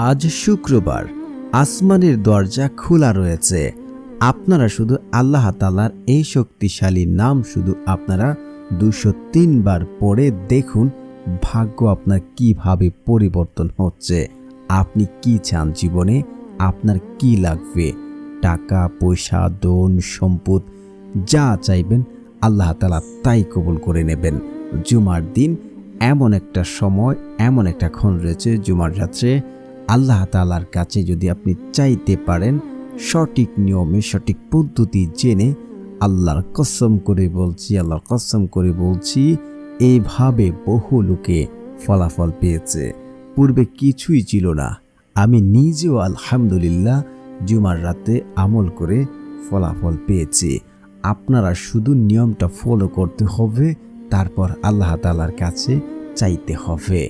আজ শুক্রবার, আসমানের দরজা খোলা রয়েছে। আপনারা শুধু আল্লাহ তাআলার এই শক্তিশালী নাম শুধু আপনারা 203 বার পড়ে দেখুন ভাগ্য আপনার কিভাবে পরিবর্তন হচ্ছে। আপনি কি চান জীবনে? আপনার কি লাগবে? টাকা পয়সা, ধন সম্পদ, যা চাইবেন আল্লাহ তাআলা তাই কবুল করে নেবেন। জুমার দিন এমন একটা সময়, এমন একটা ক্ষণ রয়েছে জুমার রাত্রে আল্লাহ তাআলার কাছে যদি আপনি চাইতে পারেন সঠিক নিয়মে, সঠিক পদ্ধতি জেনে, আল্লাহর কসম করে বলছি এইভাবে বহু লোকে ফলাফল পেয়েছে। পূর্বে কিছুই ছিল না, আমি নিজেও আলহামদুলিল্লাহ জুমার রাতে আমল করে ফলাফল পেয়েছি। আপনারা শুধু নিয়মটা ফলো করতে হবে, তারপর আল্লাহ তাআলার কাছে চাইতে হবে।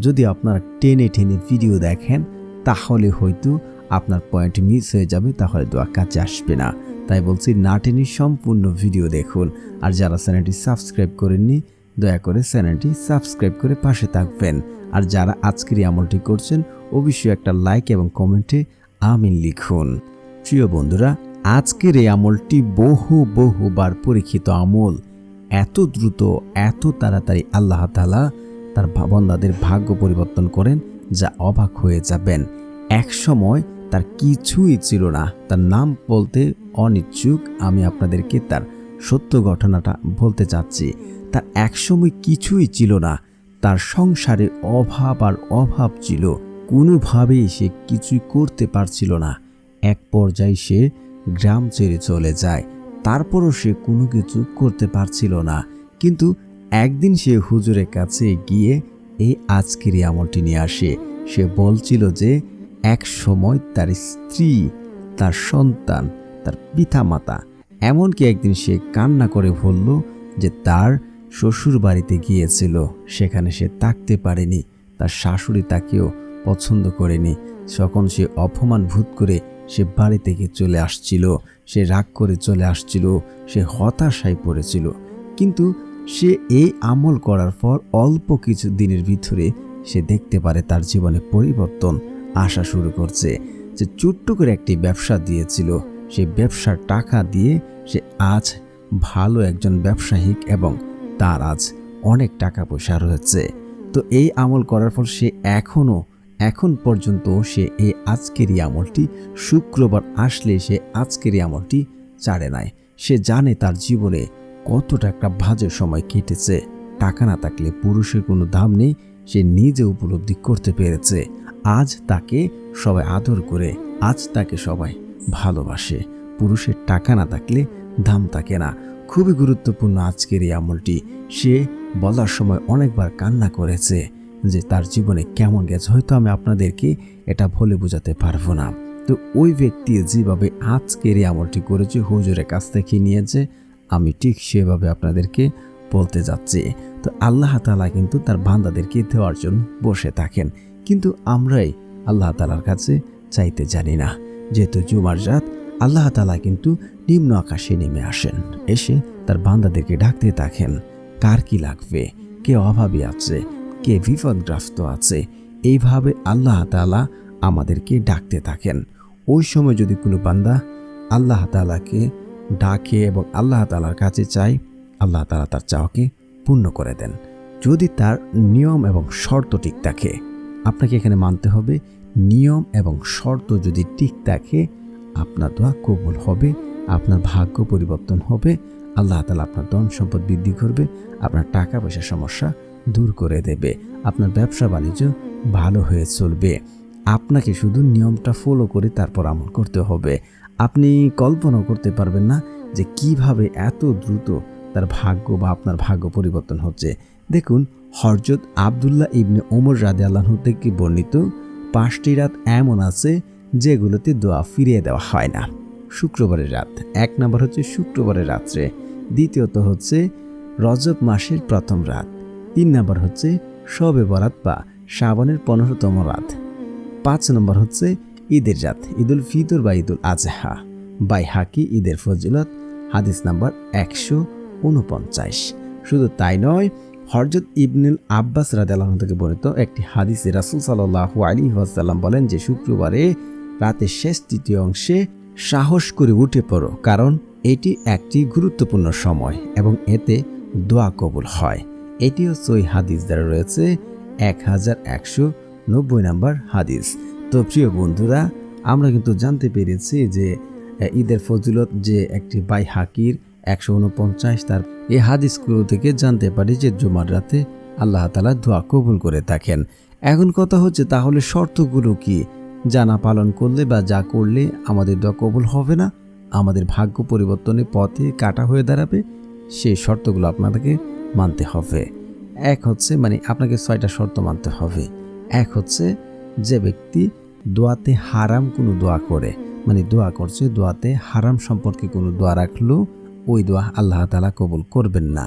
যদি আপনারা টেনে ভিডিও দেখেন তাহলে হয়তো আপনার পয়েন্ট মিস হয়ে যাবে, তাহলে দোয়া কাছে আসবে না। তাই বলছি না টেনে সম্পূর্ণ ভিডিও দেখুন। আর যারা চ্যানেলটি সাবস্ক্রাইব করেননি দয়া করে চ্যানেলটি সাবস্ক্রাইব করে পাশে থাকবেন। আর যারা আজকের এই আমলটি করছেন অবশ্যই একটা লাইক এবং কমেন্টে আমিন লিখুন। প্রিয় বন্ধুরা, আজকের এই আমলটি বহুবার পরীক্ষিত আমল। এত দ্রুত, এত তাড়াতাড়ি আল্লাহ তাআলা তার বান্দাদের ভাগ্য পরিবর্তন করেন যা অবাক হয়ে যাবেন। এক সময় তার কিছুই ছিল না, তার নাম বলতে অনিচ্ছুক। আমি আপনাদেরকে তার সত্য ঘটনাটা বলতে চাচ্ছি। তার এক সময় কিছুই ছিল না, তার সংসারে অভাব ছিল, কোনোভাবেই সে কিছুই করতে পারছিল না। এক পর্যায়ে সে গ্রাম ছেড়ে চলে যায়। তারপরও সে কোনো কিছু করতে পারছিল না। কিন্তু একদিন সে হুজুরের কাছে গিয়ে এই আজকের আমলটি নিয়ে আসে। সে বলছিল যে এক সময় তার স্ত্রী, তার সন্তান, তার পিতামাতা, এমনকি একদিন সে কান্না করে বলল যে তার শ্বশুর বাড়িতে গিয়েছিল, সেখানে সে থাকতে পারেনি, তার শাশুড়ি তাকেও পছন্দ করেনি। তখন সে অপমান বোধ করে সে বাড়ি থেকে চলে আসছিল, সে রাগ করে চলে আসছিল, সে হতাশায় পড়েছিল। কিন্তু সে এই আমল করার পর অল্প কিছু দিনের ভিতরে সে দেখতে পারে তার জীবনে পরিবর্তন আসা শুরু করছে। যে ছোট্ট করে একটি ব্যবসা দিয়েছিল, সেই ব্যবসার টাকা দিয়ে সে আজ ভালো একজন ব্যবসায়িক এবং তার আজ অনেক টাকা পয়সা রয়েছে। তো এই আমল করার পর সে এখন পর্যন্ত সে এই আজকের আমলটি শুক্রবার আসলে সে আজকের আমলটি ছাড়ে নাই। সে জানে তার জীবনে কতটা একটা বাজে সময় কেটেছে। টাকা না থাকলে পুরুষের কোনো দাম নেই, সে নিজে উপলব্ধি করতে পেরেছে। আজ তাকে সবাই আদর করে, আজ তাকে সবাই ভালোবাসে। পুরুষের টাকা না থাকলে দাম থাকে না। খুবই গুরুত্বপূর্ণ আজকের এই আমলটি। সে বলার সময় অনেকবার কান্না করেছে যে তার জীবনে কেমন গেছে, হয়তো আমি আপনাদেরকে এটা বলে বোঝাতে পারবো না। তো ওই ব্যক্তি যেভাবে আজকের এই আমলটি করেছে, হুজুরের কাছ থেকে নিয়েছে, আমি ঠিক সেভাবে আপনাদেরকে বলতে যাচ্ছি। তো আল্লাহ তাআলা কিন্তু তার বান্দাদেরকে দেওয়ার জন্য বসে থাকেন, কিন্তু আমরাই আল্লাহ তাআলার কাছে চাইতে জানি না। যেহেতু জুমার রাত, আল্লাহ তাআলা কিন্তু নিম্ন আকাশে নেমে আসেন, এসে তার বান্দাদেরকে ডাকতে থাকেন। কার কি লাগবে, কে অভাবী আছে, কে বিপদগ্রস্ত আছে, এইভাবে আল্লাহ তাআলা আমাদেরকে ডাকতে থাকেন। ওই সময় যদি কোনো বান্দা আল্লাহ তাআলাকে ডাকে এবং আল্লাহ তাআলার কাছে চায়, আল্লাহ তাআলা তার চাওয়াকে পূর্ণ করে দেন, যদি তার নিয়ম এবং শর্ত ঠিক থাকে। আপনাকে এখানে মানতে হবে, নিয়ম এবং শর্ত যদি ঠিক থাকে আপনার দোয়া কবুল হবে, আপনার ভাগ্য পরিবর্তন হবে। আল্লাহ তাআলা আপনার ধন সম্পদ বৃদ্ধি করবে, আপনার টাকা পয়সার সমস্যা দূর করে দেবে, আপনার ব্যবসা বাণিজ্য ভালো হয়ে চলবে। আপনাকে শুধু নিয়মটা ফলো করে তারপর আমল করতে হবে। আপনি কল্পনাও করতে পারবেন না যে কিভাবে এত দ্রুত তার ভাগ্য বা আপনার ভাগ্য পরিবর্তন হচ্ছে। দেখুন, হযরত আব্দুল্লাহ ইবনে ওমর রাদিয়াল্লাহু থেকে বর্ণিত 5টি রাত এমন আছে যেগুলোতে দোয়া ফিরিয়ে দেওয়া হয় না। শুক্রবারের রাত, 1 নম্বর হচ্ছে শুক্রবারের রাত্রে, দ্বিতীয়ত হচ্ছে রজব মাসের প্রথম রাত, 3 নম্বর হচ্ছে শবে বরাত বা শাবানের 15তম রাত, 5 নম্বর হচ্ছে ঈদের রাত, ঈদুল ফিতর বা ঈদুল আজহা। বাইহাকি ঈদের ফজিলত, হাদিস নাম্বার 149। শুধু তাই নয়, হযরত ইবনুল আব্বাস রাদিয়াল্লাহু আনহু থেকে বর্ণিত একটি হাদিসে রাসূল সাল্লাল্লাহু আলাইহি ওয়াসাল্লাম বলেন যে শুক্রবারে রাতের শেষ তৃতীয় অংশে সাহস করে উঠে পড়ো, কারণ এটি একটি গুরুত্বপূর্ণ সময় এবং এতে দোয়া কবুল হয়। এটিও সহিহ হাদিস দ্বারা রয়েছে 1190 নম্বর হাদিস। তো প্রিয় বন্ধুরা, আমরা কিন্তু জানতে পেরেছি যে ঈদের ফজিলত যে একটি বাইহাকির 149 তার এই হাদিসগুলো থেকে জানতে পারি যে জুমার রাতে আল্লাহ তাআলা দোয়া কবুল করে থাকেন। এখন কথা হচ্ছে তাহলে শর্তগুলো কি? যা না পালন করলে বা যা করলে আমাদের দোয়া কবুল হবে না, আমাদের ভাগ্য পরিবর্তনের পথে কাটা হয়ে দাঁড়াবে, সেই শর্তগুলো আপনাদেরকে মানতে হবে। এক হচ্ছে আপনাকে 6টা শর্ত মানতে হবে। এক হচ্ছে যে ব্যক্তি দোয়াতে হারাম কোনো দোয়া করে, দোয়া করছে দোয়াতে হারাম সম্পর্কে কোনো দোয়া রাখলো, ওই দোয়া আল্লাহ তাআলা কবুল করবেন না।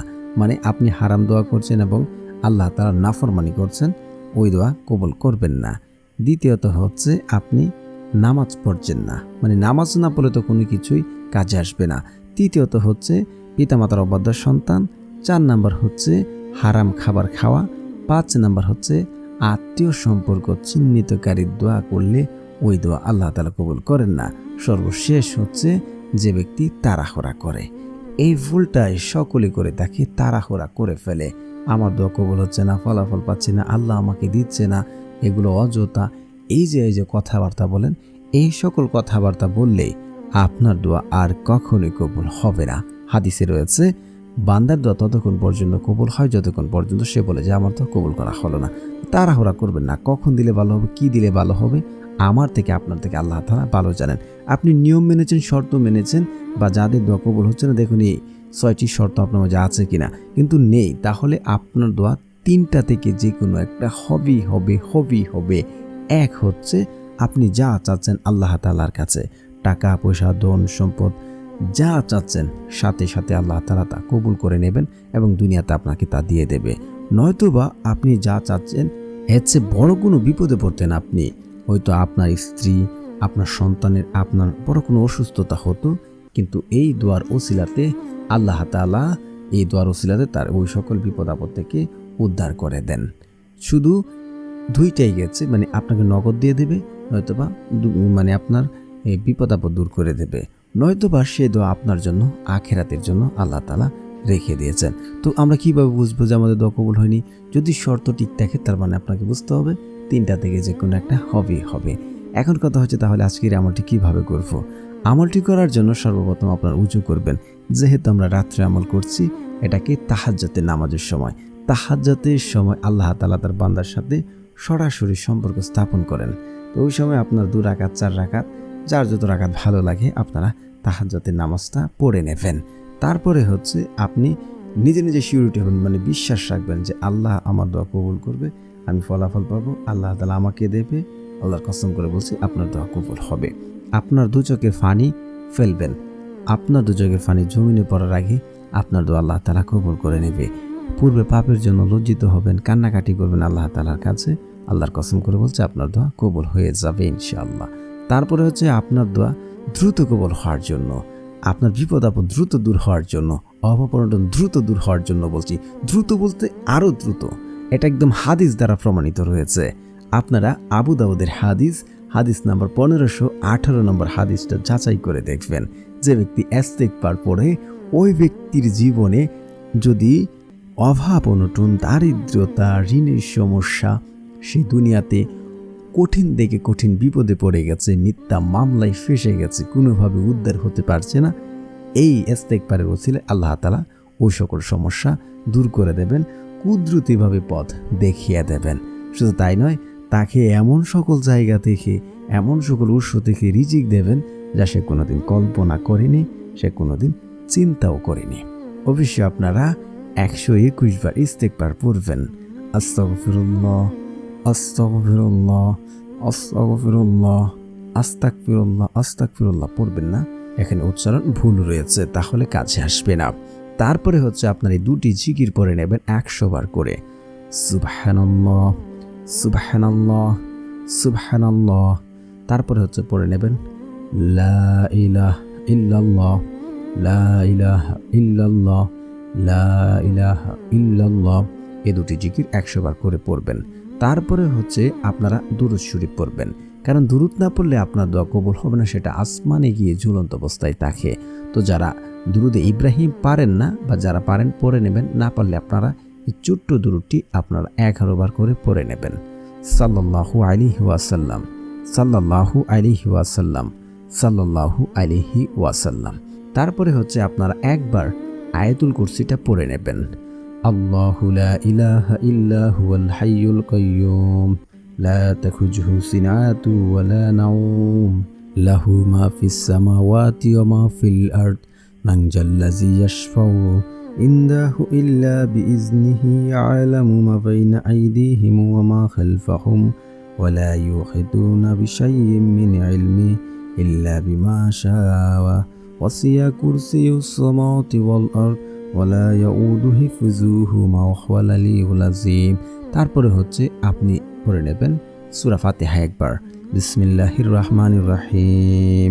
আপনি হারাম দোয়া করছেন এবং আল্লাহ তাআলা নাফরমানি করছেন, ওই দোয়া কবুল করবেন না। দ্বিতীয়ত হচ্ছে আপনি নামাজ পড়ছেন না, নামাজ না পড়লে তো কোনো কিছুই কাজে আসবে না। তৃতীয়ত হচ্ছে পিতামাতার অবাধ্য সন্তান। 4 নাম্বার হচ্ছে হারাম খাবার খাওয়া। 5 নাম্বার হচ্ছে আত্মীয় সম্পর্ক চিহ্নিতকারীর দোয়া করলে ওই দোয়া আল্লাহ তাআলা কবুল করেন না। সর্বশেষ হচ্ছে যে ব্যক্তি তাড়াহুড়া করে। এই ভুলটাই সকলে করে থাকে, তাড়াহুড়া করে ফেলে। আমার দোয়া কবুল হচ্ছে না, ফলাফল পাচ্ছি না, আল্লাহ আমাকে দিচ্ছে না, এগুলো অযথা। এই যে কথাবার্তা বলেন, এই সকল কথাবার্তা বললে আপনার দোয়া আর কখনোই কবুল হবে না। হাদিসে রয়েছে বান্দার দোয়া ততক্ষণ পর্যন্ত কবুল হয় যতক্ষণ পর্যন্ত সে বলে যে আমার দোয়া কবুল করা হলো না। তাড়াহুড়া করবেন না, কখন দিলে ভালো হবে, কি দিলে ভালো হবে, আমার থেকে আপনার থেকে আল্লাহ তাআলা ভালো জানেন। আপনি নিয়ম মেনেছেন, শর্ত মেনেছেন, বা যাদের দোয়া কবুল হচ্ছে না, দেখুন এই 6টি শর্ত আপনার মাঝে আছে কিনা, কিন্তু নেই, তাহলে আপনার দোয়া 3টা থেকে যে কোনো একটা হবেই হবে। এক হচ্ছে আপনি যা চাচ্ছেন আল্লাহ তাআলার কাছে, টাকা পয়সা ধন সম্পদ যা চাচ্ছেন, সাথে সাথে আল্লাহ তাআলা তা কবুল করে নেবেন এবং দুনিয়াতে আপনাকে তা দিয়ে দেবে। নয়তোবা আপনি যা চাচ্ছেন এর চেয়ে বড় কোনো বিপদে পড়তেন আপনি, হয়তো আপনার স্ত্রী, আপনার সন্তানের, আপনার বড় কোনো অসুস্থতা হতো, কিন্তু এই দোয়ার ওসিলাতে আল্লাহ তাআলা এই দোয়ার ওসিলাতে তার ওই সকল বিপদ আপদ থেকে উদ্ধার করে দেন। শুধু 2টাই গেছে, আপনাকে নগদ দিয়ে দেবে, নয়তোবা আপনার এই বিপদ আপদ দূর করে দেবে, নয়তোবা সে দোয়া আপনার জন্য আখিরাতের জন্য আল্লাহ তাআলা রেখে দিয়েছেন। তো আমরা কিভাবে বুঝবো যে আমাদের দোয়া কবুল হয়নি? যদি শর্ত ঠিক থাকে, তার আপনাকে বুঝতে হবে 3টা থেকে যে কোনো একটা হবে। এখন কথা হচ্ছে তাহলে আজকের আমলটি কিভাবে করব? আমলটি করার জন্য সর্বপ্রথম আপনার উজু করবেন। যেহেতু আমরা রাত্রে আমল করছি, এটাকে তাহাজ্জুদের নামাজের সময়, তাহাজ্জুদের সময় আল্লাহ তাআলা তার বান্দার সাথে সরাসরি সম্পর্ক স্থাপন করেন। তো ওই সময় আপনার 2 রাকাত 4 রাকাত, যার যত রাকাত ভালো লাগে আপনারা তাহাজ্জুদের নামাজটা পড়ে নেবেন। তারপরে হচ্ছে আপনি নিজে সিউরিটি হবেন, বিশ্বাস রাখবেন যে আল্লাহ আমার দোয়া কবুল করবে, আমি ফলাফল পাবো, আল্লাহ তাআলা আমাকে দেবে। আল্লাহর কসম করে বলছি আপনার দোয়া কবুল হবে। আপনার 2 চোখের পানি ফেলবেন, আপনার 2 চোখের পানি জমিনে পড়ার আগে আপনার দোয়া আল্লাহ তাআলা কবুল করে নেবে। পূর্বে পাপের জন্য লজ্জিত হবেন, কান্নাকাটি করবেন আল্লাহ তাআলার কাছে, আল্লাহর কসম করে বলছে আপনার দোয়া কবুল হয়ে যাবে ইনশাআল্লাহ। তারপরে হচ্ছে আপনার দোয়া দ্রুত কবুল হওয়ার জন্য, আপনার বিপদ আপদ দ্রুত দূর হওয়ার জন্য, অভাব-অনটন দ্রুত দূর হওয়ার জন্য বলছি। দ্রুত বলতে আরও দ্রুত, এটা একদম হাদিস দ্বারা প্রমাণিত রয়েছে। আপনারা আবু দাউদের হাদিস নাম্বার 1518 নম্বর হাদিসটা যাচাই করে দেখবেন। যে ব্যক্তি ইস্তিগফার পড়ে, ওই ব্যক্তির জীবনে যদি অভাব অনটন, দারিদ্রতা, ঋণের সমস্যা, সে দুনিয়াতে কঠিন থেকে কঠিন বিপদে পড়ে গেছে, মিথ্যা মামলায় ফেসে গেছে, কোনোভাবে উদ্ধার হতে পারছে না, এই ইস্তিগফারের ওসিলায় আল্লাহ তাআলা ওই সকল সমস্যা দূর করে দেবেন, কুদরতিভাবে পথ দেখিয়ে দেবেন। শুধু তাই নয়, তাকে এমন সকল জায়গা থেকে, এমন সকল উৎস থেকে রিজিক দেবেন যা সে কোনোদিন কল্পনা করেনি, সে কোনোদিন চিন্তাও করেনি। অবশ্যই আপনারা 121 বার ইস্তিগফার পড়বেন। আস্তাগফিরুল্লাহ, আস্তাগফিরুল্লাহ, আস্তাগফিরুল্লাহ, আস্তাগফিরুল্লাহ, আস্তাগফিরুল্লাহ পড়বেন না, এখানে উচ্চারণ ভুল রয়েছে, তাহলে কাজে আসবে না। তারপরে হচ্ছে আপনার এই 2টি জিকির পড়ে নেবেন 100 বার করে। সুবহানাল্লাহ, সুবহানাল্লাহ, সুবহানাল্লাহ। তারপরে হচ্ছে পড়ে নেবেন লা ইলাহা ইল্লাল্লাহ, লা ইলাহা ইল্লাল্লাহ, লা ইলাহা ইল্লাল্লাহ, এ দুটি জিকির 100 বার করে পড়বেন। তারপরে হচ্ছে আপনারা দুরূদ শরীফ পড়বেন, কারণ দুরূদ না পড়লে আপনার দোয়া কবুল হবে না, সেটা আসমানে গিয়ে ঝুলন্ত অবস্থায় থাকে। তো যারা দুরুদে ইব্রাহিম পারেন না বা যারা পারেন পড়ে নেবেন, না পারলে আপনারা এই ছোট্ট দুরূদটি আপনারা 11 বার করে পড়ে নেবেন। সাল্লাল্লাহু আলাইহি ওয়াসাল্লাম, সাল্লাল্লাহু আলাইহি ওয়াসাল্লাম, সাল্লাল্লাহু আলাইহি ওয়াসাল্লাম। তারপরে হচ্ছে আপনারা একবার আয়াতুল কুরসিটা পড়ে নেবেন। আল্লাহু লা ইলাহা ইল্লা হুয়াল হাইয়ুল কাইয়্যুম লা তাখুযুহু সিনাতু ওয়া লা নাওম লাহু মা ফিস সামাওয়াতি ওয়া মা ফিল আরদ মান জাল্লাযী ইয়াশফাউ ইনদাহু ইল্লা বিইজনিহি ইয়ালামু মা বাইনা আইদিহিম ওয়া মা খালফাহুম ওয়া লা ইউহিতুনা বিশাইইন মিন ইলমিহি ইল্লা বিমা শাআ ওয়াসিয়া কুরসিয়ুস সামাওয়াতি ওয়াল আরদ ওয়ালা ইয়াউদু হিফযুহুমা ওয়া হুয়াল আলিয়্যুল আযীম। তারপরে হচ্ছে আপনি পড়ে নেবেন সূরা ফাতিহা একবার। বিসমিল্লাহির রহমানির রহিম,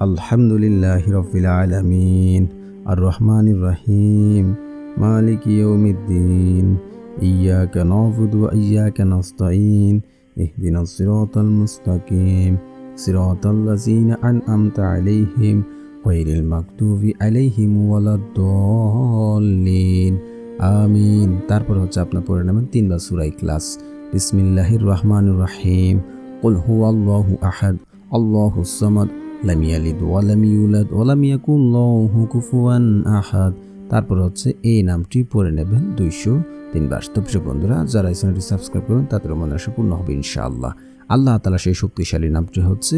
আলহামদুলিল্লাহি রাব্বিল আলামিন, আর রহমানির রহিম, মালিকি ইয়াউমিদ্দিন, ইয়্যাকা না'বুদু ওয়া ইয়্যাকা নাস্তাঈন, ইহদিনাস সিরাতাল মুস্তাকিম, সিরাতাল লাযীনা আন'আমতা আলাইহিম গায়রিল মাগদুবি আলাইহিম ওয়ালাদ-দাল্লিন, আমিন। তারপর হচ্ছে আপনার পড়ে নেবেন 3 বার সূরা ইখলাস। বিসমিল্লাহির রহমানির রহিম, কুল হুয়াল্লাহু আহাদ, আল্লাহুস সামাদ, লাম ইয়ালিদ ওয়া লাম ইউলাদ ওয়া লাম ইয়াকুল লাহু কুফুয়ান আহাদ। তারপর হচ্ছে এই নামটি পড়ে নেবেন 203 বার। তো প্রিয় বন্ধুরা, যারা এই চ্যানেলটি সাবস্ক্রাইব করবেন তাদের মনে আশা পূর্ণ হবে ইনশাআল্লাহ। আল্লাহ তাআলা সেই শক্তিশালী নামটি হচ্ছে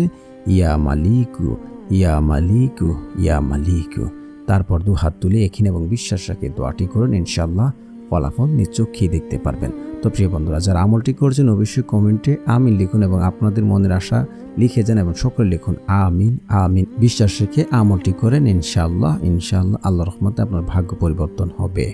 ইয়া মালিকু, ইয়া মালিকু, ইয়া মালিকু। তারপর 2 হাত তুলে এখিন এবং বিশ্বাস রাখে দোয়াটি করুন, ইনশাআল্লাহ ফলাফল নিজ চোখেই দেখতে পারবেন। তো প্রিয় বন্ধুরা, যারা আমলটি করছেন অবশ্যই কমেন্টে আমিন লিখুন এবং আপনাদের মনের আশা লিখে যান এবং সকলে লিখুন আমিন আমিন। বিশ্বাস রেখে আমলটি করেন, ইনশাআল্লাহ ইনশাআল্লাহ আল্লাহর রহমতে আপনার ভাগ্য পরিবর্তন হবে।